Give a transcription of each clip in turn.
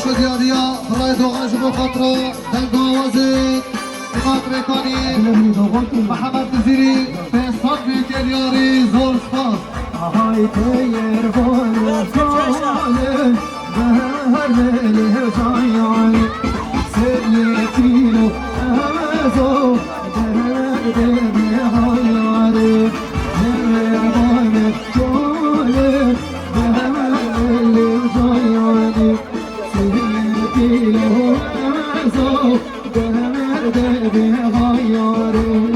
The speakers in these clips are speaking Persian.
شد یادیا برای دوغان شبو خاطرو دنگ آوازی خاطر کنی محمد نزیری به صدمی که یاری زور سپاس های تیر بانو کانه بهر لیه جایانی سریتینو ازو درد بیهایاری مهربان کانه بهر لیه جایانی سریتینو ازو درد بیهایاری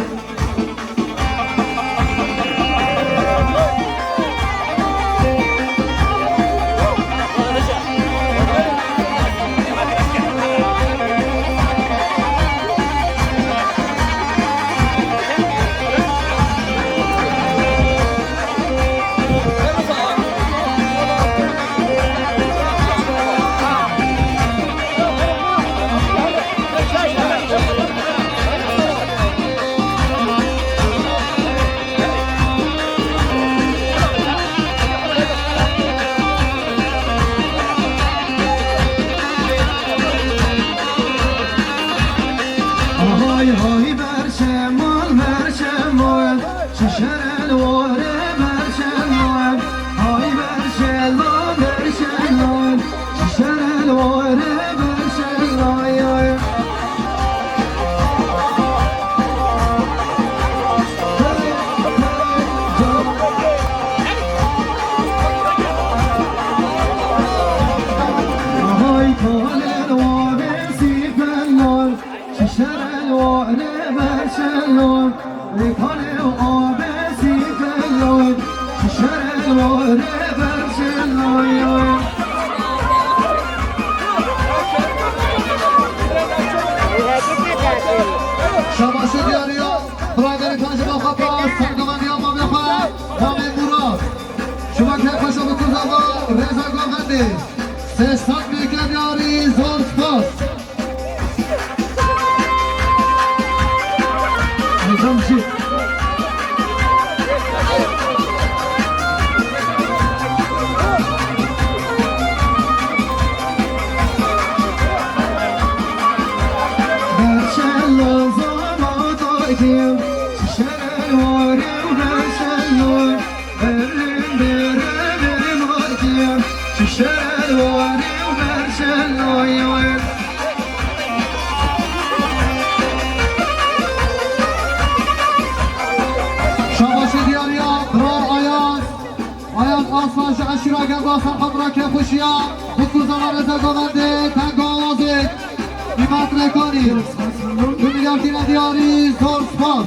شباش دیاریا برادری تاج با خطا سرگمانی ها ما بخواه مامی مراد شما که خوشا بکن زبا رزا گوهندی سستان میکن یاری زور سپاس نظام شید شیراگه با سرخم را که خوشیا بکوزا و رزا گونده تنگ آوازه ایمت نکنی 2 میلیارد دینا دیاری زور سپاس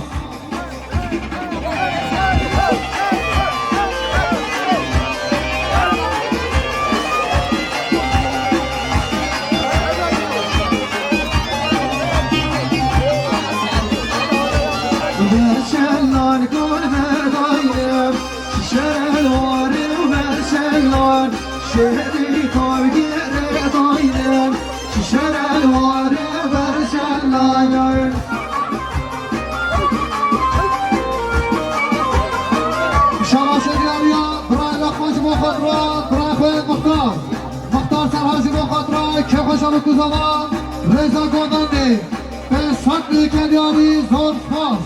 برشلان کن بردایم شلوار برشلان شهری کارگیر دایم شلوار برشلان شباش دیاریا برای لخماش مخاط را برای خود مختار سرهاشی مخاط را که خوشا بکوزا رزا گونده به صد میکن یاری زور سپاس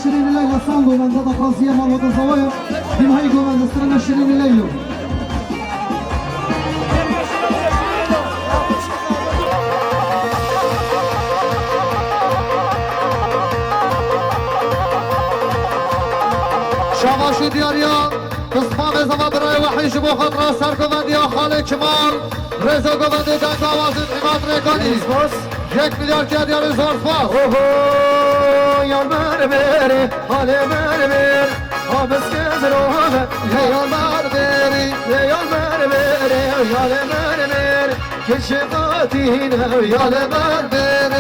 شيرين الليلة سانجو من ضد خاصية مع المتزوية بما هيجو من استرنا شيرين الليلة شباشي دياريا قسمان زمان برای وحی شبو خطرا سرگوندی ها خاله کمال رزا گوندی دنگ آوازی قیمت نکنی 1 میلیارد که دیاری زور سپاس یار بری حال بری آبس کز روحه یار بری یار بری کش قاتینه یار بری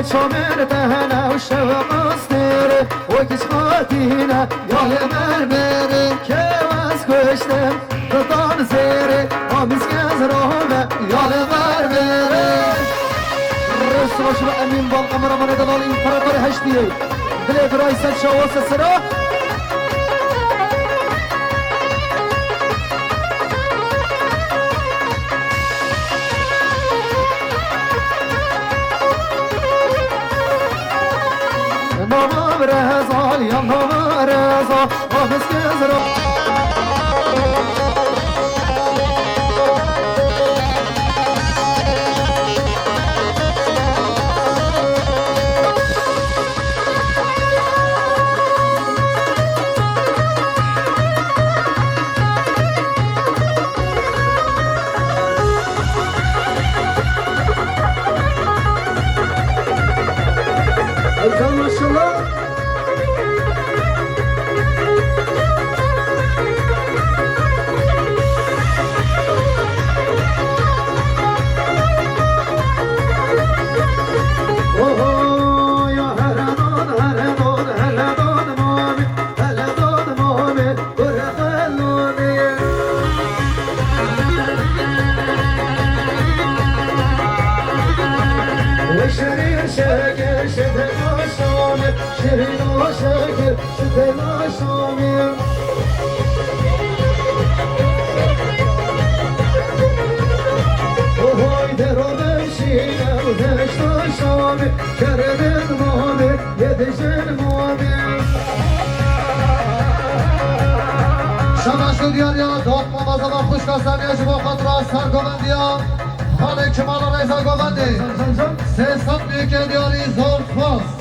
شامر بهنا وشوق استير وكش خاتينا يا المرمر كواس كشتم ضدان زير آمیز گزرامه يا المرمر رست باشم امین بال قمرمان دلال امپراتور هشتیه دل برای سر شواس سرا نام رزال یا نام رزال آمیز گزرامه شبش دیاریا داد مامازا و خوشکستانی شما خود را سرگوندی ها خاله کمال ریزا گوندی سه سطبی که دیاری زور فاست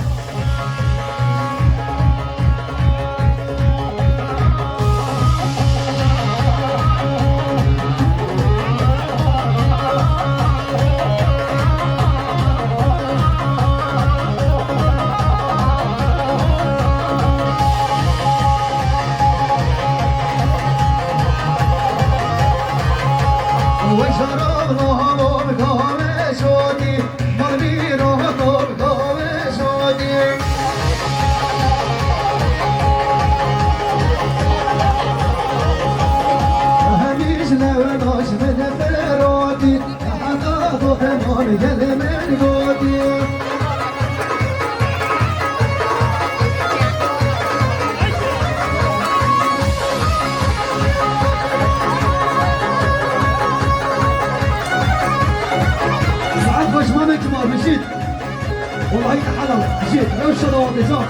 والله حلو جيت لو شلون نظام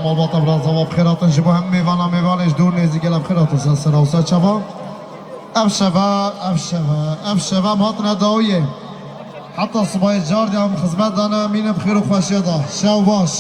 مالباتا برازاوا بخيرات نجيبو هم ميوانا ميوانش دور نيزي قلب بخيرات سلسلة وسات شباب افشوا مهاتنا داوية حتى صباي جاردي عم خدمات دانا مين بخير وخوشيدا شاو باش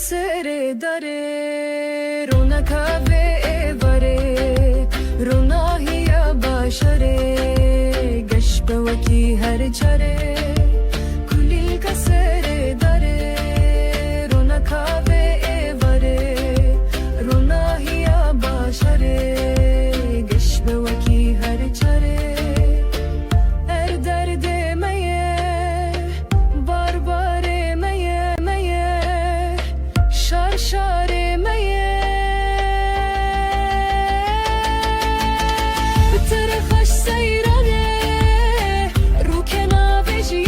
سر داره رونقا به باره روناهی باشره گشت به وکی هر چاره کلیل کا سر داره رونقا به باره روناهی باشره گشت به وکی هر چاره هر درد میه بار بار میه میه شار شار میه بتر خوش سیرانه رو که نابجی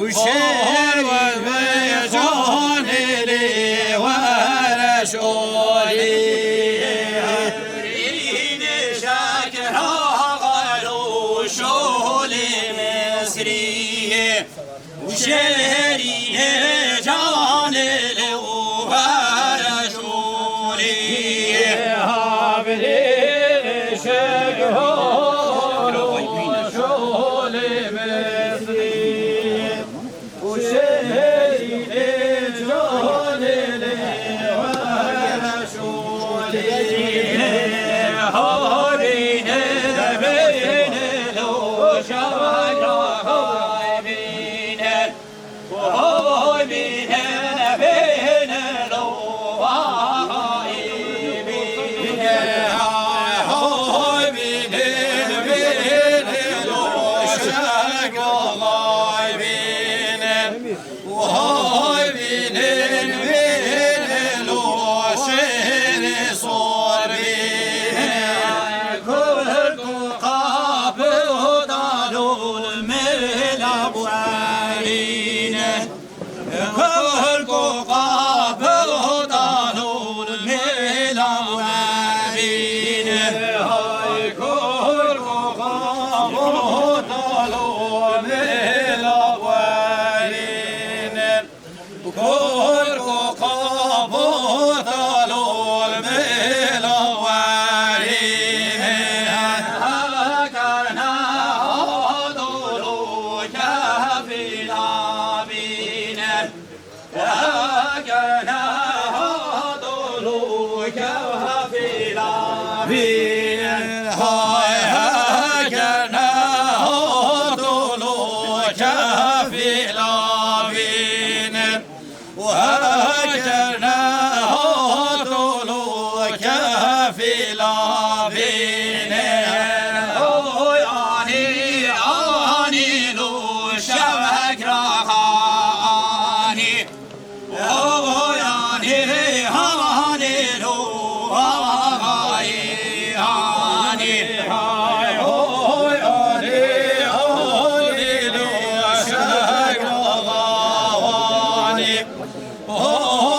وشير والبيجون لي ورشولي رين شاكر غلو شولي مصري وشيري جان لي ورشولي هابلي شاكر غلو شولي مصري Oh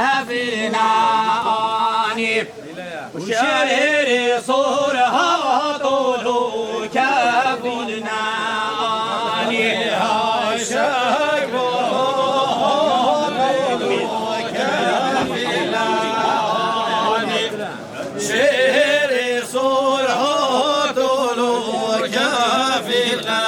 كافينا آني وشعر صورها طولو كافينا آني شعر صورها طولو كافينا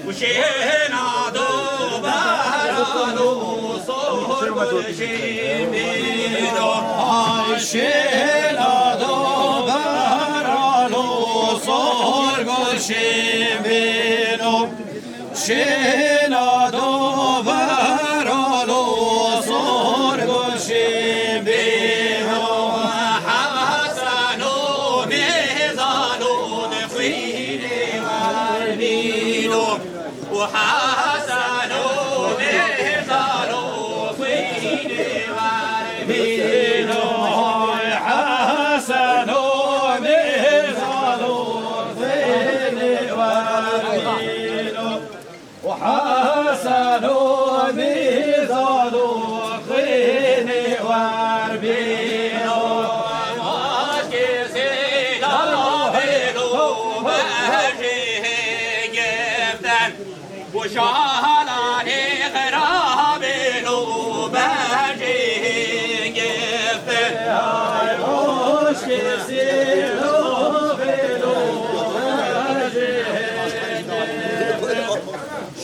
وشينا دوبارانو صور شيمينو شينا دوبارانو صور شيمينو شينا دوبارانو صور شيمينو حسنو ميزانو نخيني والمينو وحسن ميزان فين واربين حسن ميزان فين واربين وحسن ميزان فين واربين وشالاني غراب لو باجي قفل هاي وش كسيلو بلو باجي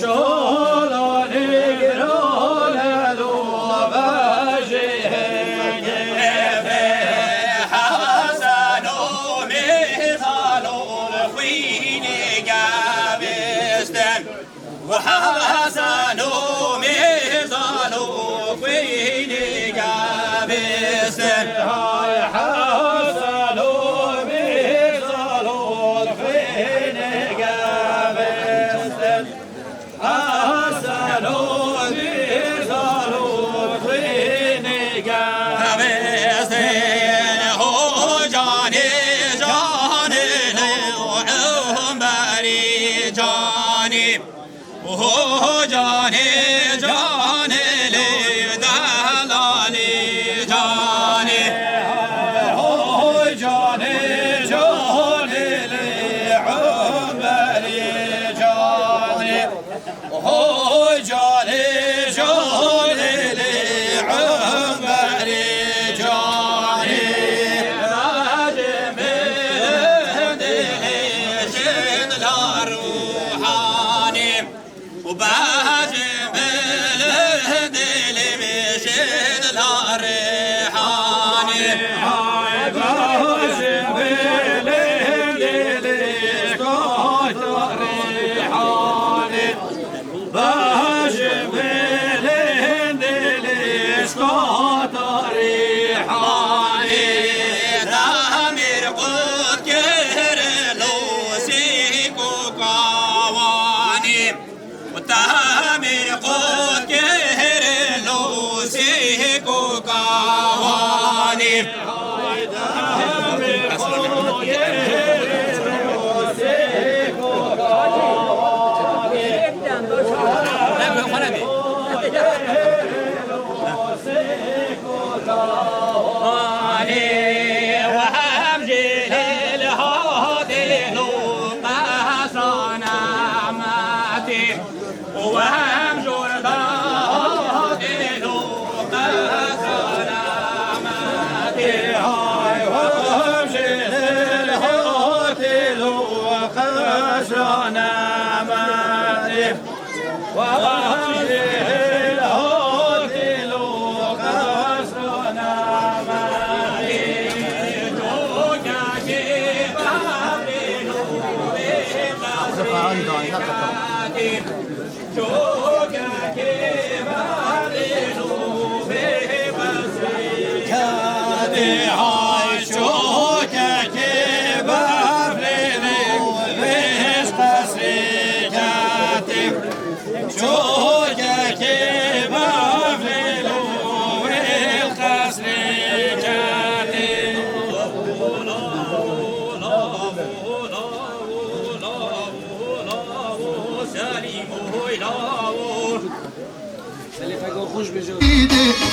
شالاني غراب لو باجي قفل حسنو ميزانو فيني قابستن وحسنو ميزانو فيني قابستن هاي حسنو ميزانو فيني قابستن حسنو ميزانو فيني قابستن هو جاني جاني لعمري جاني وهو جاني جاني لي دلالي جاني هو جاني جاني لي عمري جاني وهو جاني جاني لي عمري جاني راجع من روحاني وبهجم الدل مشيد الريحاني بهجم الدل اسكت الريحاني بهجم الدل اسكت الريحاني دامر قد كهر لوسيكو قواني وتامر قد كهر لوسيكو قواني وهم جردان دلو قسنامتي هاي وهم جلل هاتلو وقسنامتي وهم جلل هاتلو قسنامتي جوكا كبابلو بقسنامتي شوكا كبابلو بقسنامتي هاي شوكا كبابلو بقسنامتي شوكا كبابلو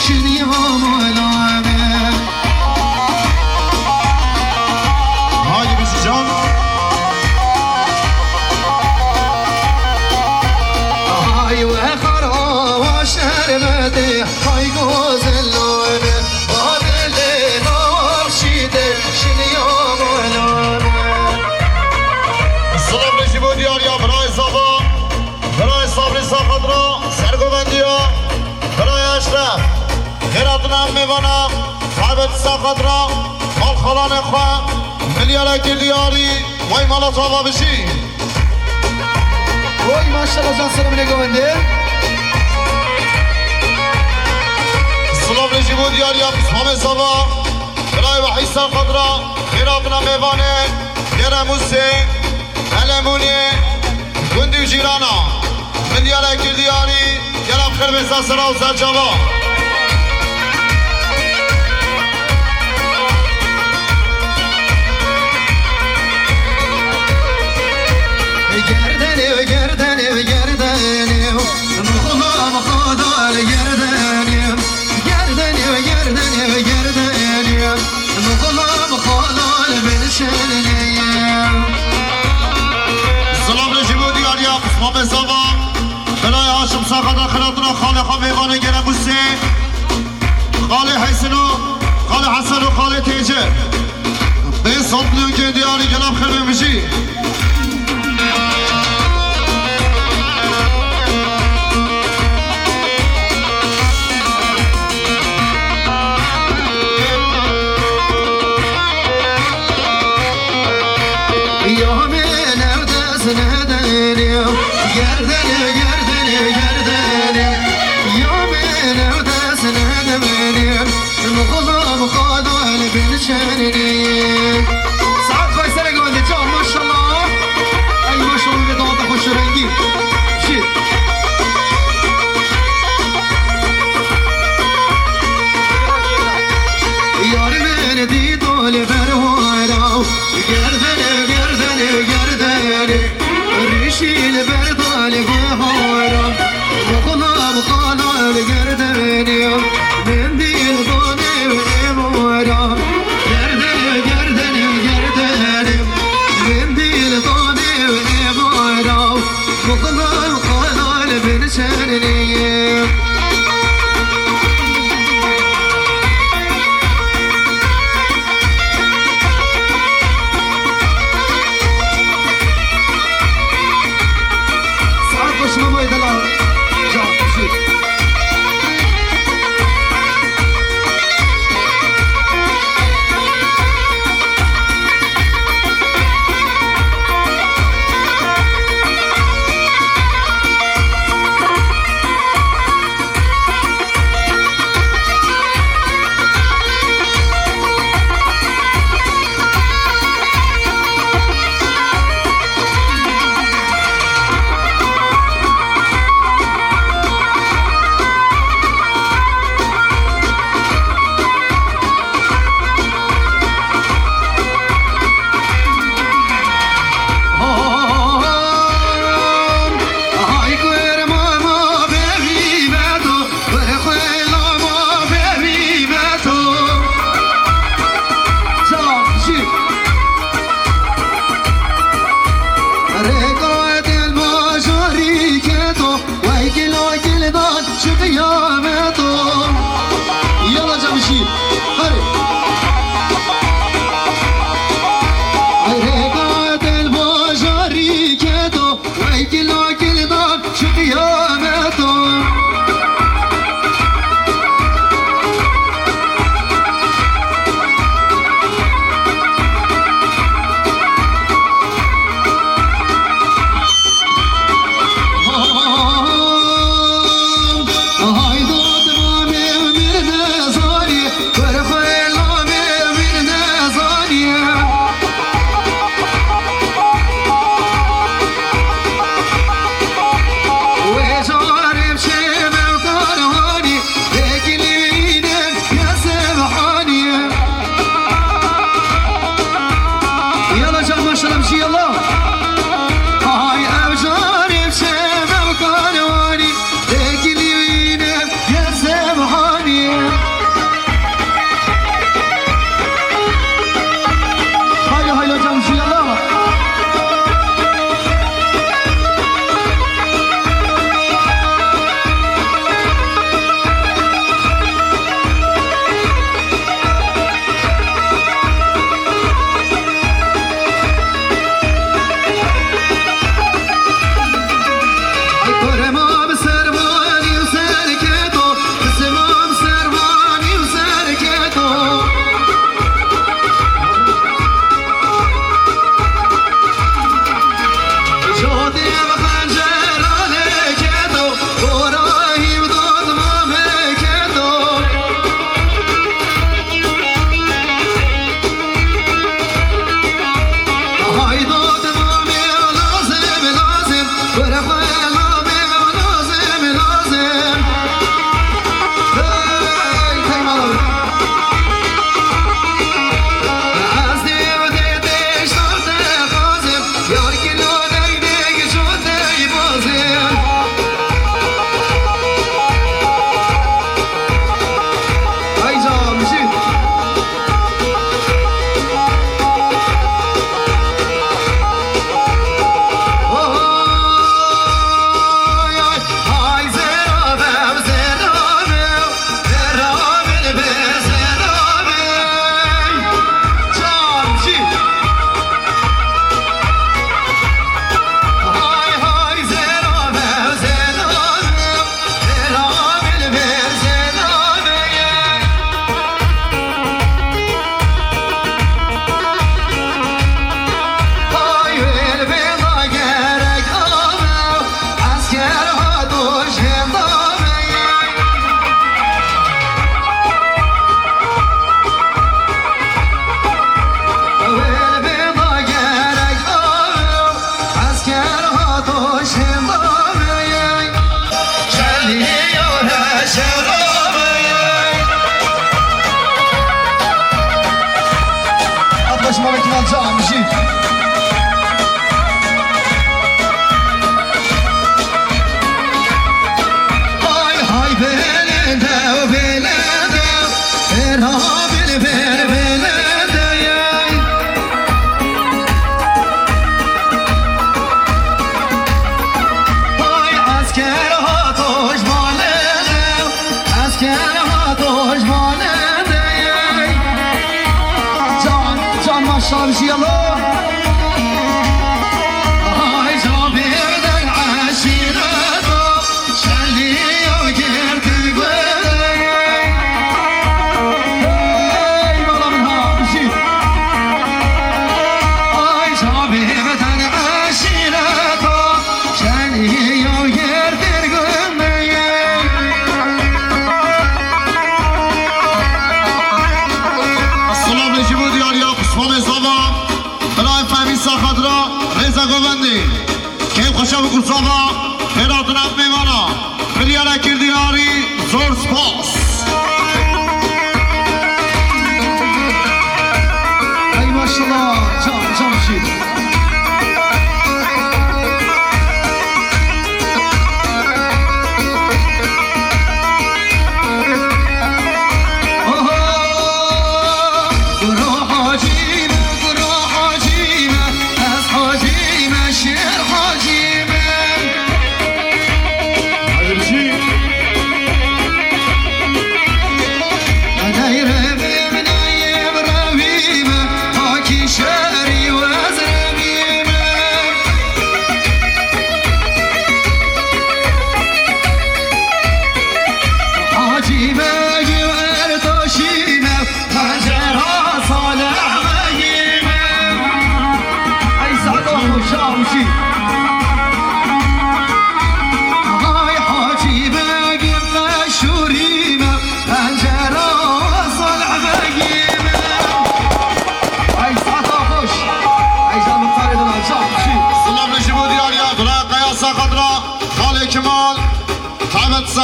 شنی مولانه Haydi bizi can. های و خرا شرمده های گوزلانه بادل ناشیده شنی مولانه سلام رشی بود یا برای صبا برای صبر ساخت را سرگوبندی ها برای اشرف خیراتنم میبانم حبت ساخت را مال خلان خواه ملیال گلیاری وی مالا صابا بشی وای ماشاءالله جان سلام نگونده سلام رشی بود یا بسمام صبا برای وحی ساخت را خیراتنم میبانه گرموسی علمونی گندی و جیرانا ملیال گلیاری گرم خیر بسا سرا و سرچابا گردنی و گردنی و گردنی مخوام خدا گردنی گردنی و گردنی و گردنی مخوام خدا بنشنی سلام رشی بود یا بسمام صبا برای هاشم ساخت آخراتنا خاله خواهیوانه گرموسی خاله حسنو خاله حسن و خاله تیجه به صدلو که دیاری گلم خیلی بشی سعد فيصل قولي جان ما شاء الله اي ما شاء الله بيضاء خوش رنگي شيل يار من ديدول بروارا گردن گردن گردن ريشي البردال بهارا وقلب قلال گردن من ديل ضاني ومورا گردن گردن گردن من ديل ضاني ومورا وقلب قلال بنشرني وشي الله خوشم کسابا خیراتون هم میوانا ملیاره کردیاری زور سپاس ای ماشالله جان بشید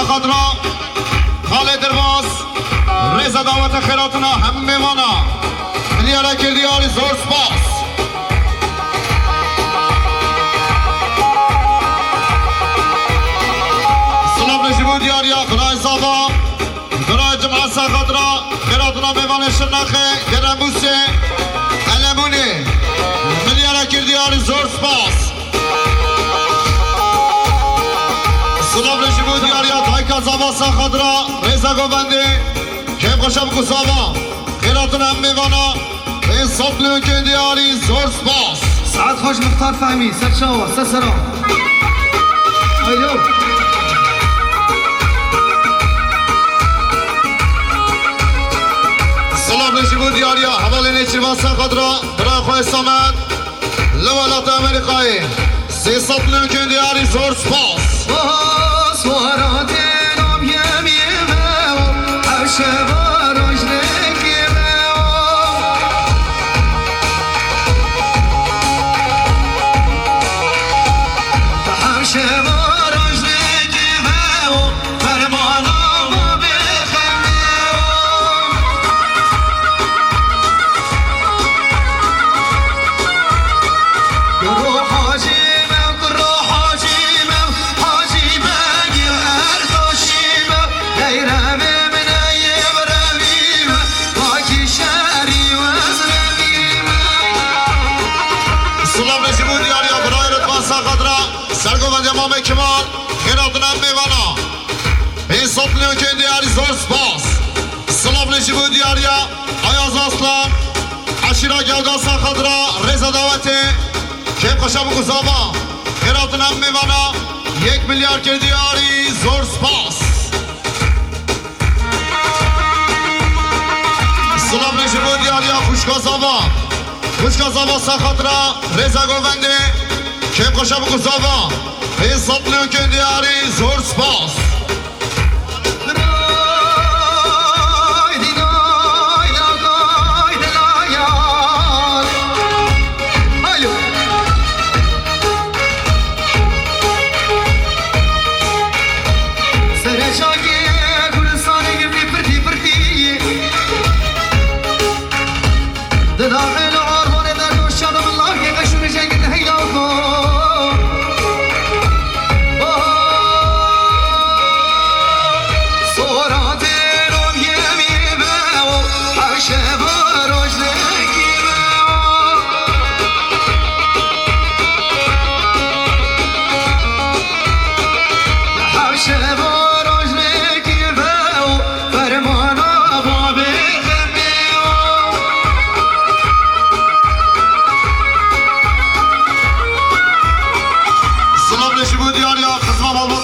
خضرا خالد درباس رضا دعوت خیراتنا هم میوانا ملیاره کردیاری زور سپاس سلام نجیبو دیاریا خدای زابا خدای جمعه خضرا خیراتنا میوانه شنخه گرموسه علمونه ملیاره کردیاری زور سپاس سلام نجیبو دیاریا تایکا زابا خضرا رضا گوبنده که خوشم کسابا خیراتون هم میوانا این صبلون که دیاری زور سپاس سعد خوش مختار فهمی سرشاوه سرسرا ایو سلام نجیبو دیاریا حوالی نیچیوان خضرا برای خواه سامد لولات امریکایی سی صبلون که دیاری زور سپاس سوارات نام یمیمه و شواروش نکیمه و شواروش نکیمه و فرمانا و بخمه گروه حاجیمه گروه حاجیمه سرگوبند امام کمال خیراتون هم میوانا این صبحلیون که دیاری زور سپاس سلام نجیبو دیاریا آیاز اسلام عشیرا گلگاسا خضرا رضا دعوته که خوشم گذابا خیراتون هم میوانا 1 میلیارد که دیاری زور سپاس سلام نجیبو دیاریا خوشگازابا خوشگازابا سخطرا رضا گوبنده که خوشم گذابا این صبحلیون که دیاری زور سپاس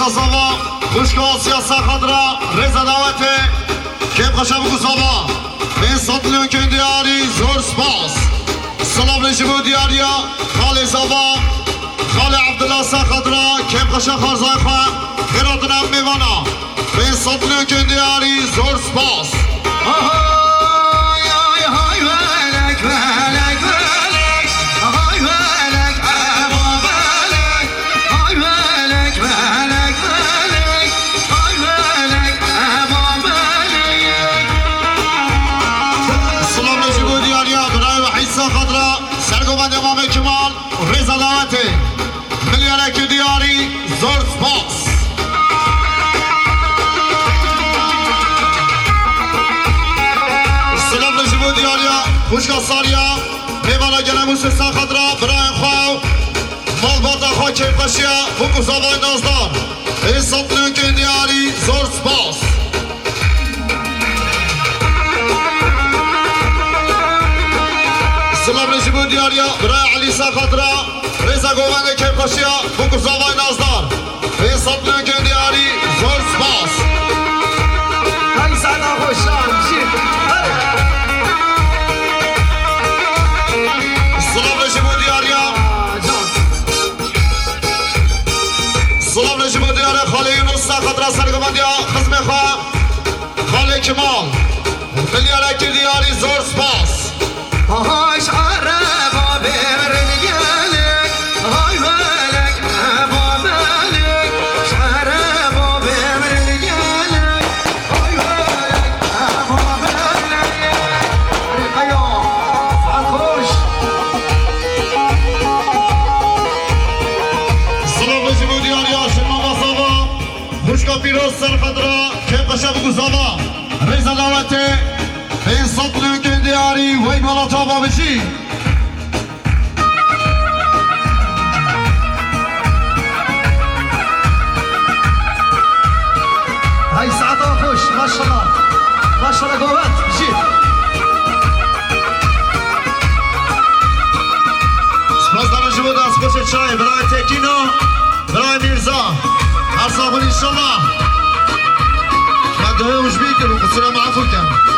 زوا خوشک آسیا سخدرا رضا دعوته کم خشم گزاوا من سطلیون که دیاری زور سپاس سلام رجبو دیاریا خال زوا خال عبدالله سخدرا کم خشم خارزای خواه خیراتنم میوانا من سطلیون که دیاری زور سپاس امام کمال رضا دعوته ملیارک دیاری زور سپاس سلام نجیبو دیاریا خوشگاه سالیا میوانا گلموس سخدرا براین خواهو مال باتا خواه کرپشیا بکو زبای نازدار ای سطلیون که دیاری زور سپاس سلام رجبو دیاریا برای علی سخدرا رضا گوونده کرپشیا بکو زبای نازدار ای سطلیون که دیاری زور سپاس های سعدا خوشان شیر سلام رجبو دیاریا سلام رجبو دیاریا خاله یونس سخدرا سرگووندیا خزم خواه خاله کمال ملیارک دیاری زور سپاس هاش عربا برنجالك هاي مالك ابو مالك عربا برنجالك هاي مالك ابو مالك ايوه عالخوش سلام رجبو دیاریا شما مصابا خوشگاه پیروز سرخدرا که قشب گزاوا رضا دعوته این سطلیون که دیاری وی مالا تابا بشی هاي سعدا خوش ما شاء الله ما شاء الله قوات جيب سپاس دارم شما دست خوش چای برای تکینو برای میرزا هر ساخون انشالله من دوه مشبی کنم قصورم عفو کن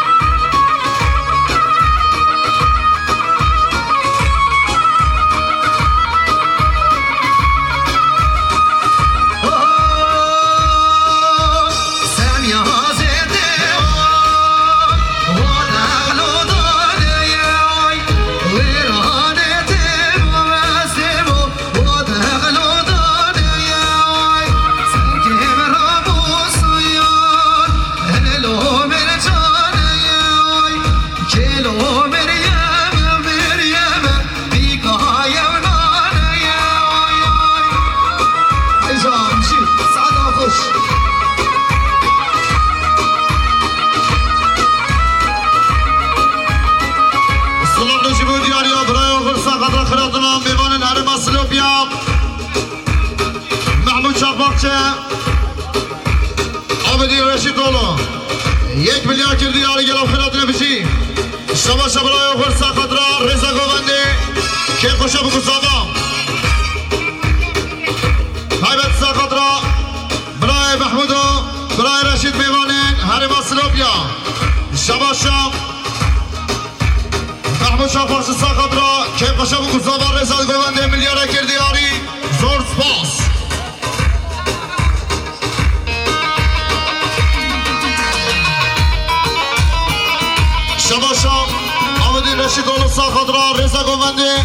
عبدی رشید اولو 1 میلیارد دیاری گرام خیراتونه بشی شما شبرای فرسا خدرا رضا گوونده که خوشه بگو ساما حیبت ساخدرا برای محمودو برای رشید میوانین هرما سلوبیا شما شام محمود شام فرش ساخدرا که خوشه بگو ساما رضا گوونده میلیارد دیاری زور سپاس شباشم عبدی رشید اولو ساخدرا رضا گوونده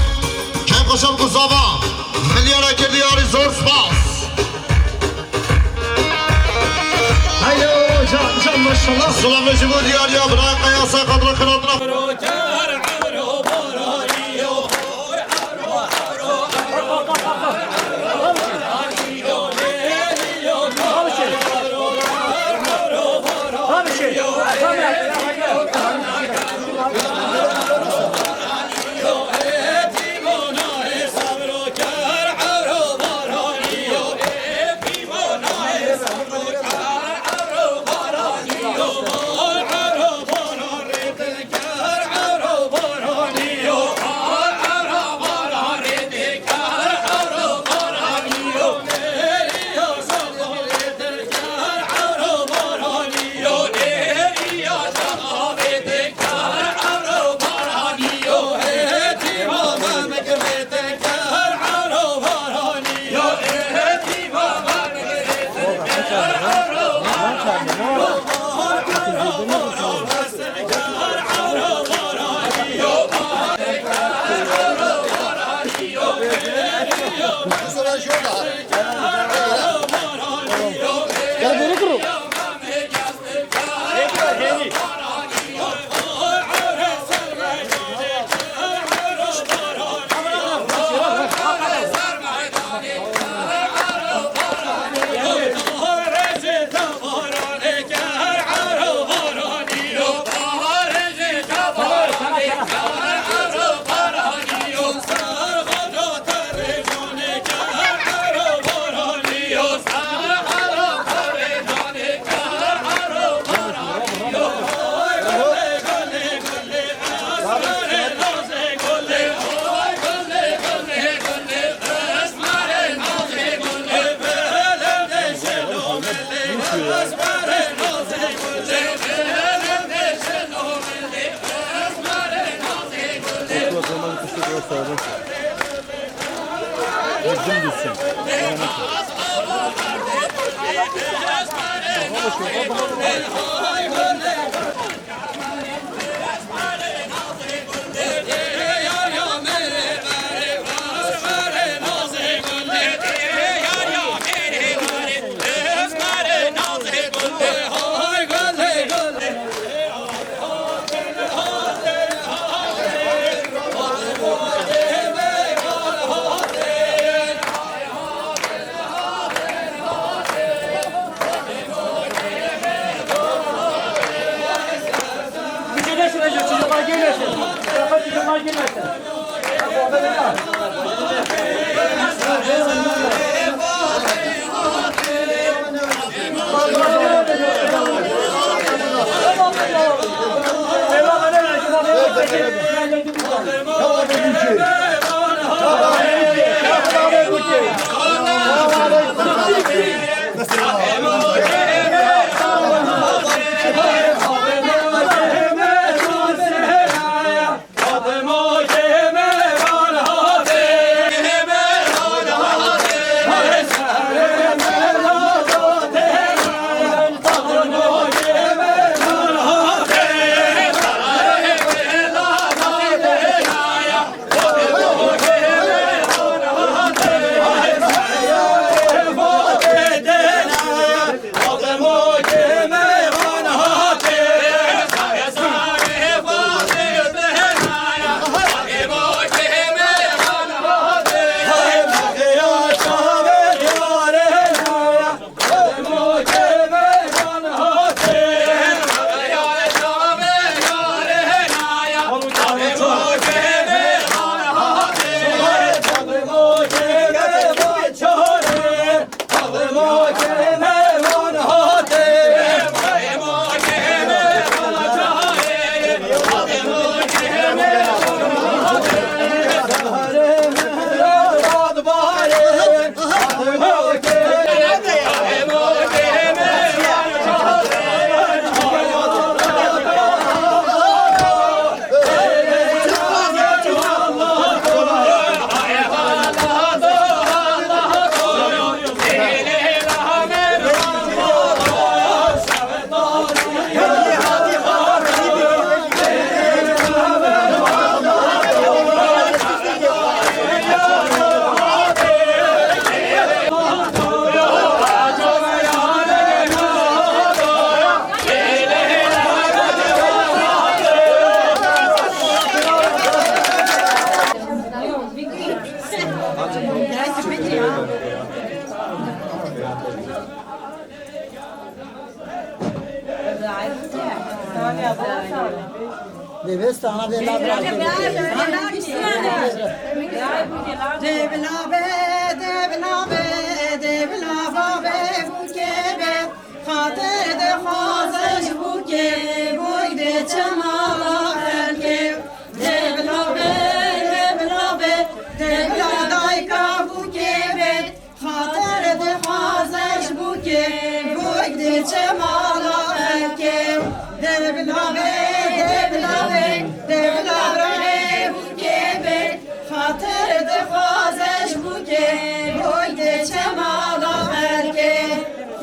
کم خوشم گزاوا ملیاره که دیاری زور سپاس هیو جان ماشاءالله سلام رجبو دیاریا برای قیا ساخدرا خیراتنا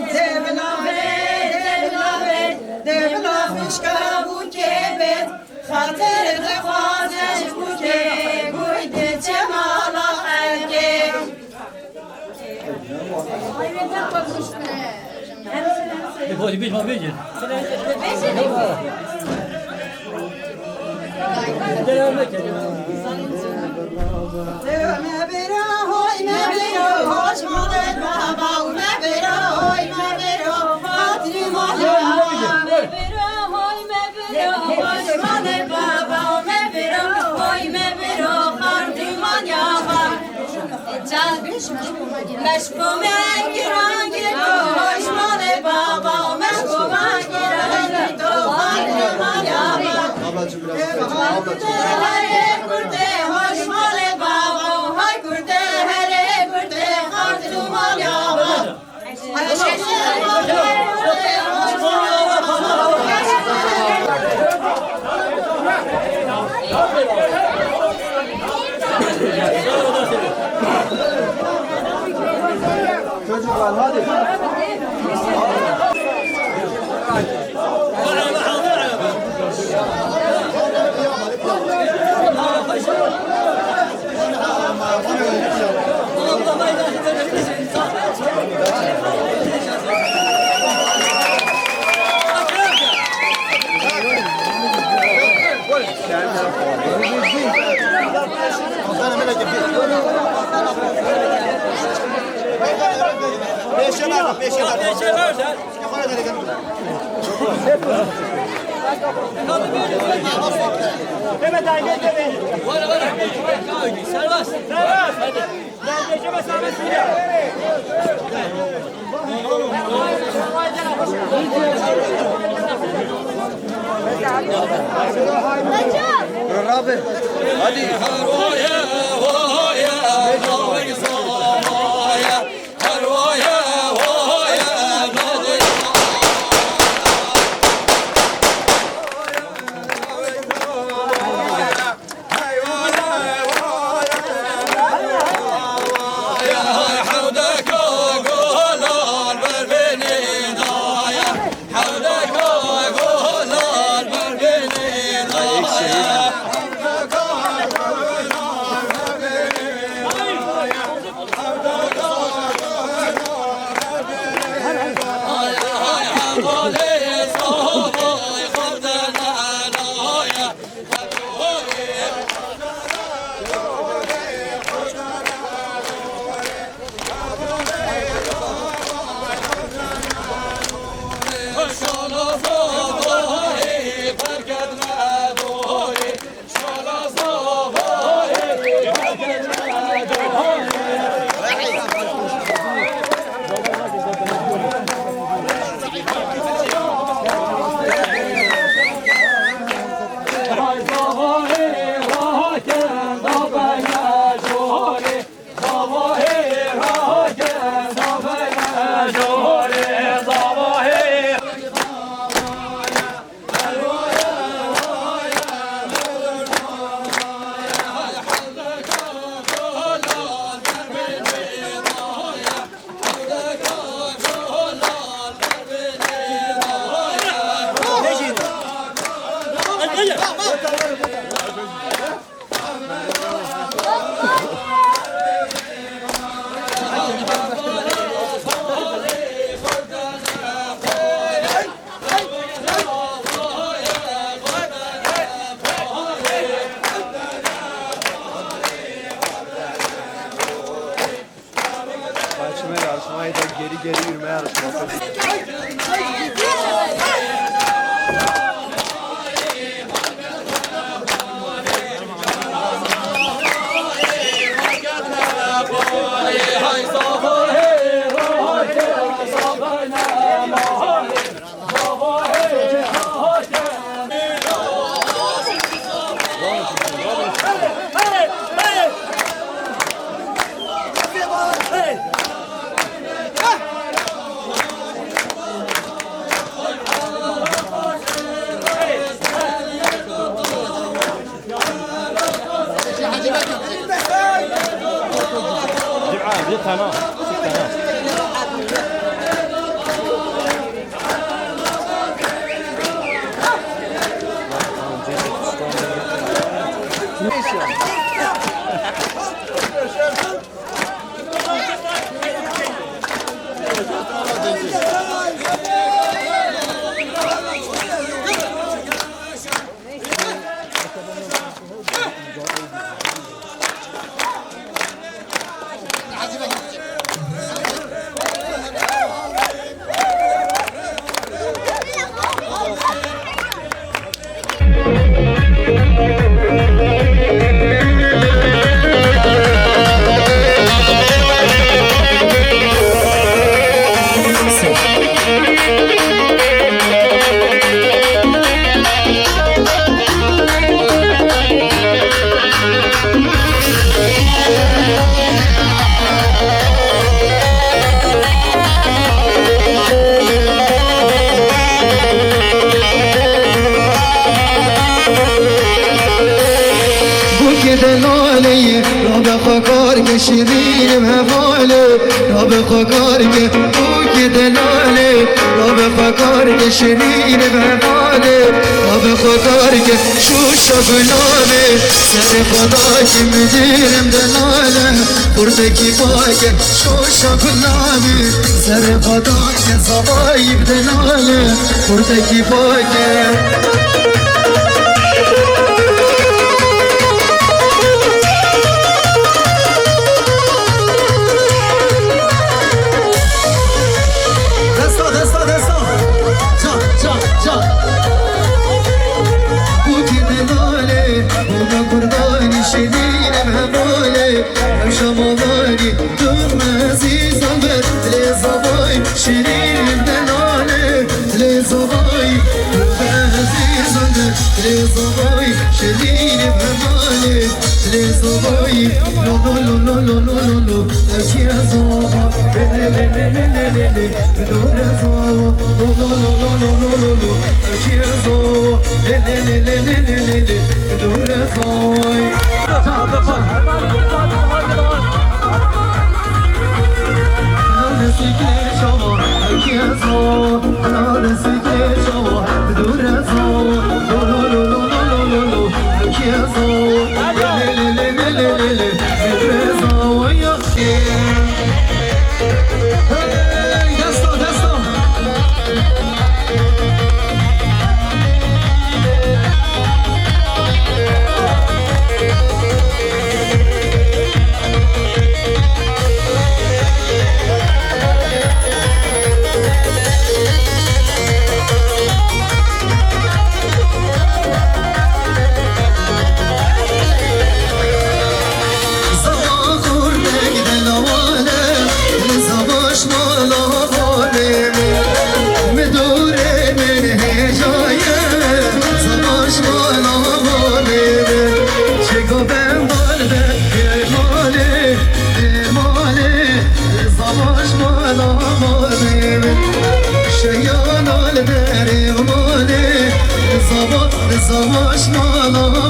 Devla Hadi bir bacı. Devam et. مشکوم گیران گیران مال بابا مشکوم گیران تو خانمان یابا هر کرده هاش مال بابا هر کرده هر کرده خانمان یابا Çocuklar hadi. Abi, hadi. Yarışmayı da geri yürüme yarışması. tamam. شیرین بهواله راب خاکارگه بوی دلاله راب خاکارگه شیرین بهواله راب خاکارگه شوش و گلابه سر خدا که میدیرم دلاله برده کی باگه شوش و گلابه سر خدا که زبایی دلاله برده کی باگه شیرین دلاله لزوای عزیزم لزوای شیرین دلاله لزوای لو لو لو لو لو لو اکیازو بله بله بله بله لورزو لو لو لو لو لو لو اکیازو بله بله بله بله لورزو Savaş malama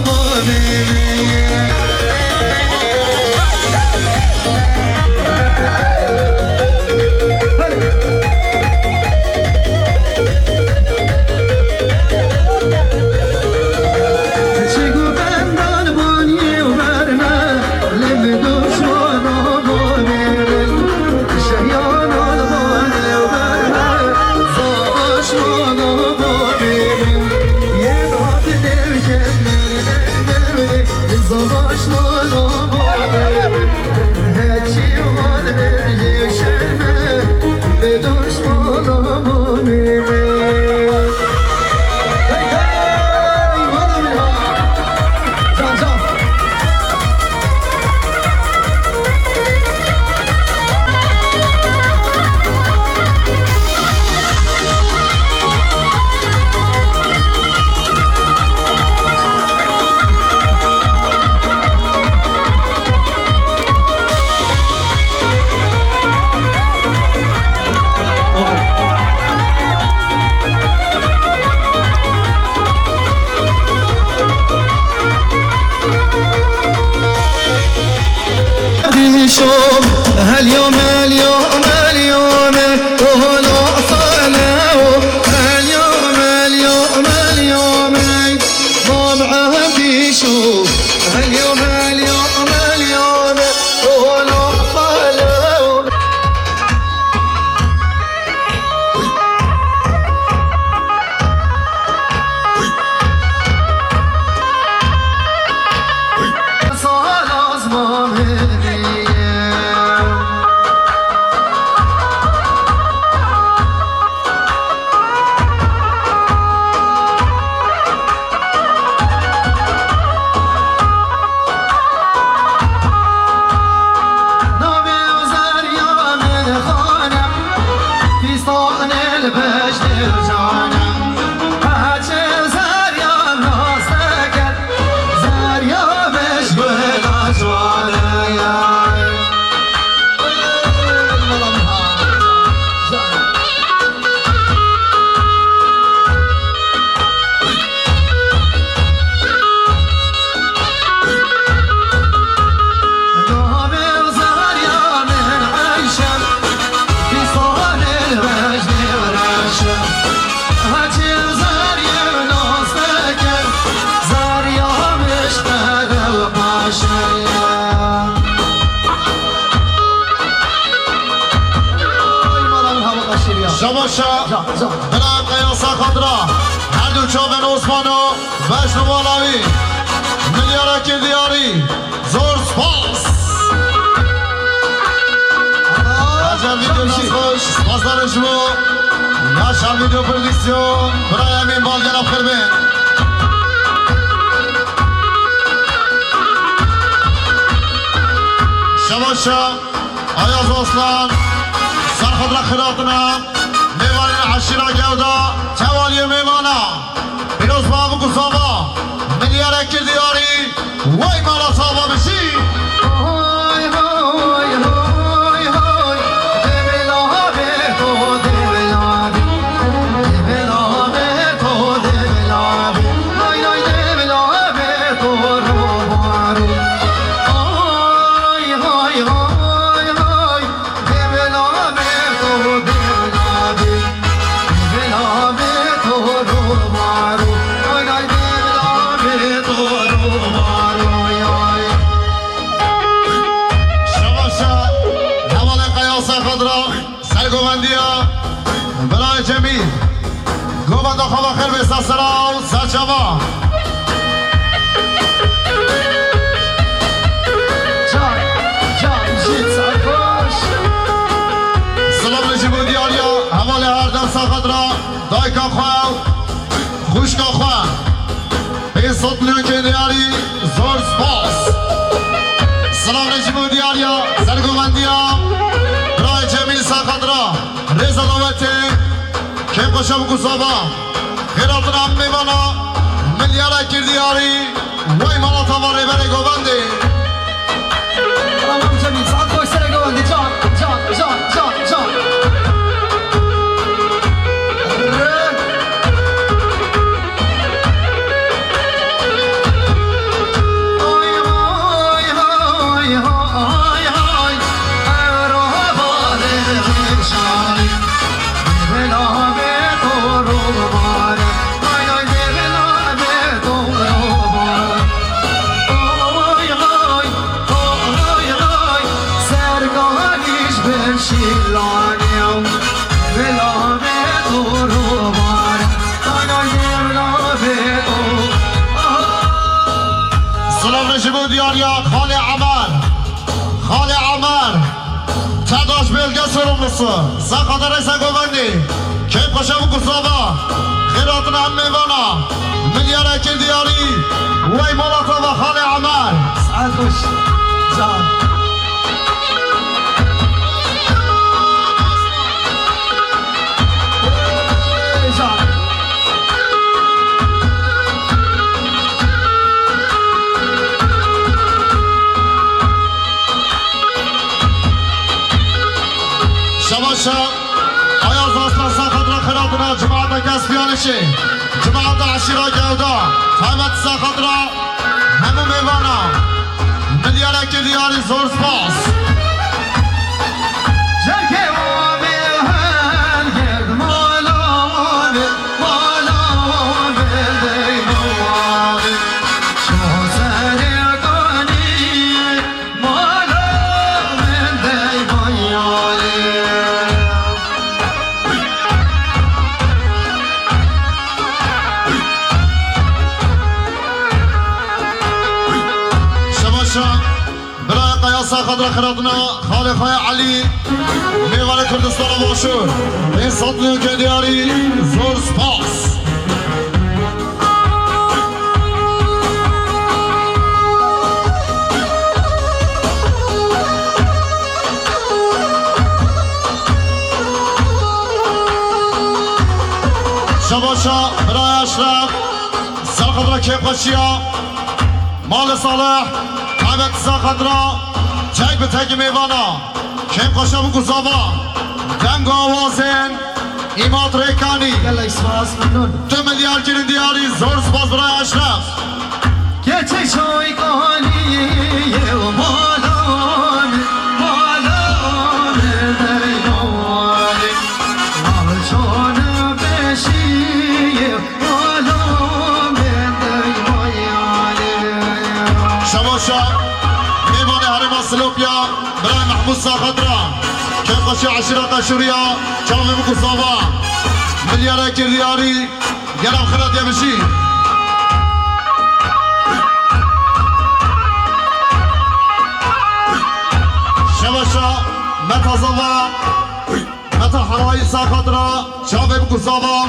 شوم هاليوم اليوم اليوم وهلا صلاو هاليوم اليوم اليوم ضمعه بيشوف هاليوم اليوم اليوم وهلا صلاو صلاة شباشا بلا قیاسا خضرا هر دو چوبن عثمانو بشن والاوی ملیارا که دیاری زور سپاس عجب ویدیو نسخوش سپاس داره شما یاشار ویدیو پردیکسیون برای امین بالگن افخر بین شباشا آیاز اصلان سر خود را خیراتنا میوان عشیرا گودا توالی میوانا پیروز بابو کسابا ملیار اکر دیاری وای مالا صابا بشی های های های های دبلا به تو دبلا دبلا به تو دبلا های های دبلا به تو رو بارو های های های های دبلا به تو دبلا دبلا به تو رو بارو های های دبلا به تو رو بارو شباشا حوال قیاس خضرا سرگوبندیا برای جمیل گوبندا خواب خیر به سسرا و سرچما سلام نجیب دیاریا حوال هر دم خضرا دایکا خواه خوشکا خواه به صوت میلیون که دیاری زور سپاس سلام نجیب دیاریا سرگوبندیا برای جمیل خضرا رضا دولتی که قشم گسابا خیراتون هم میوانا ملیار اکر دیاری وای مالا تاواره بره گوبندی سلام جمیل ساعت باش سر گوندی جان جان جان جان جان های های های های های رو باده شاری بلا به تو رو باره های های بلا به تو رو باره های های های های سرگاهیش بشیلانیم بلا به تو رو باره های های بلا به تو سلام نجیب دیاریا خال عمر تداش بلگه سرملوسو ساقاده رسا گوبندی که قشم گسابا خیراتون هم میوانا ملیار اکر دیاری وای مالاتا و خال عمر ساعت باش جان جان شباشا آیاز اصلا ساخت را خیراتنا جماعت کسبیانشی جماعت عشیرا گودا فهمت ساخت را همو میوانا ملیار اکر دیاری زور سپاس جرکه آمه هر گرد مالا آمه دیمو آمه چو سرگانی مالا دیمو آمه شباشا برای قیاس خود را خیراتنا خالقای علی میوان کردستان باشور این سطلیون که دیاری زور سپاس شباشا برای اشرف سرخد را که قشیا مال صالح حمد ساخت را تک به تک میوانا کم قشم گزابا دنگ آوازین ایمات ریکانی یلا اسماس ممنون 2 میلیارد گیرین دیاری زور سپاس برای اشرف که چشای کانی و مالان دیموانی مالچان بشی مالان دیموانی شباشا میوان حرم سلوپیا برای محمود ساخت را كيف قشي عشرة قشوريا شامي مقصابا مليارة كرياري يلعب خلات يمشي شبشا متى زوا متى حراي ساقطرا شامي مقصابا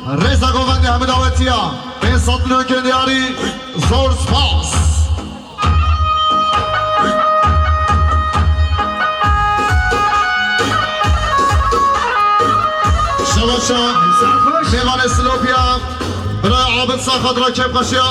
ريزا قوفندي حمد آواتيا بين صدنا كرياري زور سپاس شبشا میوان اسلوپیا برای عابد ساخت را کم قشیا